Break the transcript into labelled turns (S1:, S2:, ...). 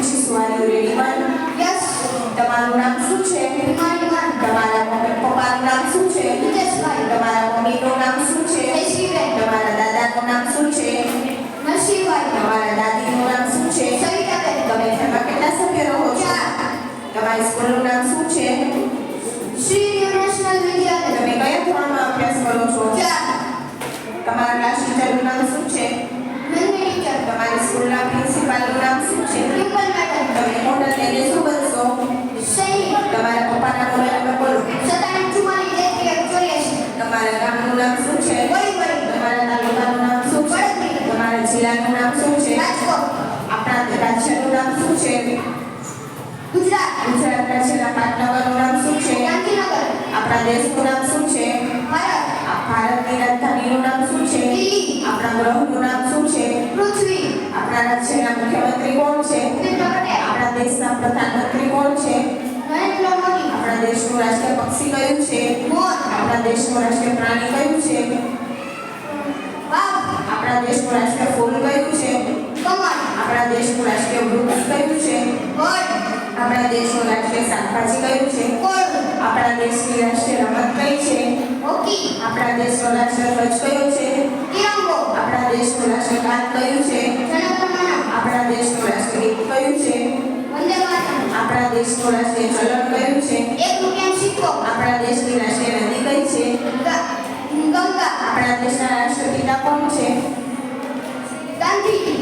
S1: પૂછીશું are you ready one
S2: yes
S1: તમારું નામ શું છે
S2: હિમાલયન
S1: તમારા મમ્મી પપ્પાનું નામ શું છે
S2: વિજયભાઈ
S1: તમારા મમ્મીનું નામ શું છે
S2: જયશ્રીબેન
S1: તમારા દાદાનું નામ શું છે
S2: નરસિંહભાઈ
S1: તમારા દાદીનું નામ શું છે
S2: સવિતાબેન
S1: તમે ઘરમાં કેટલા સભ્યો રહો છો
S2: ચાર
S1: તમારી સ્કૂલનું નામ શું છે
S2: શ્રી નેશનલ વિદ્યાલય
S1: તમે કયા ધોરણમાં અભ્યાસ કરો છો
S2: ચાર
S1: તમારા ક્લાસ ટીચરનું નામ શું છે
S2: નંદિની ટીચર
S1: તમારી સ્કૂલના પ્રિન્સિપાલનું નામ શું છે
S2: ડિમ્પલ મેડમ
S1: તમે મોટા થઈને શું બનશો
S2: સૈનિક
S1: તમારા પપ્પાના મોબાઈલ નંબર બોલો
S2: 9744
S1: તમારા ગામનું નામ શું છે
S2: વળી
S1: તમારા તાલુકાનું નામ શું છે
S2: વડોદરા
S1: તમારા જિલ્લાનું નામ શું છે
S2: રાજકોટ
S1: આપણા રાજ્યનું નામ શું છે
S2: ગુજરાત
S1: ગુજરાત રાજ્યના પાટનગરનું નામ શું છે
S2: ગાંધીનગર
S1: આપણા દેશનું નામ શું છે
S2: ભારત
S1: આ ભારતની રાજધાનીનું નામ શું છે
S2: દિલ્હી
S1: આપણા ગ્રહનું નામ શું છે
S2: પૃથ્વી
S1: આપણા રાજ્યના મુખ્યમંત્રી કોણ છે
S2: ભૂપેન્દ્ર પટેલ
S1: આપણા દેશના પ્રધાનમંત્રી કોણ છે
S2: નરેન્દ્ર મોદી
S1: આપણા દેશનું રાષ્ટ્રીય પક્ષી કયું છે
S2: મોર
S1: આપણા દેશનું રાષ્ટ્રીય પ્રાણી કયું છે
S2: વાઘ
S1: આપણા દેશનું રાષ્ટ્રીય ફૂલ કયું છે
S2: કમળ
S1: આપણા દેશનું રાષ્ટ્રીય વૃક્ષ કયું છે
S2: વડ
S1: આપણા દેશનું રાષ્ટ્રીય શાકભાજી કયું છે
S2: કોળ
S1: આપણા દેશની રાષ્ટ્રીય રમત કઈ છે
S2: હોકી
S1: આપણા દેશનો રાષ્ટ્રીય ધ્વજ કયો છે
S2: તિરંગો
S1: આપણા દેશનું રાષ્ટ્રીય ગાન કયું છે
S2: જનગણમન
S1: આપણા દેશનું રાષ્ટ્રીય ગીત કયું છે
S2: વંદે માતરમ
S1: આપણા દેશનું રાષ્ટ્રીય ચલણ કયું છે
S2: એક રૂપિયાનો સિક્કો
S1: આપણા દેશની રાષ્ટ્રીય નદી કઈ છે
S2: ગંગા
S1: આપણા દેશના રાષ્ટ્રપિતા કોણ છે
S2: ગાંધી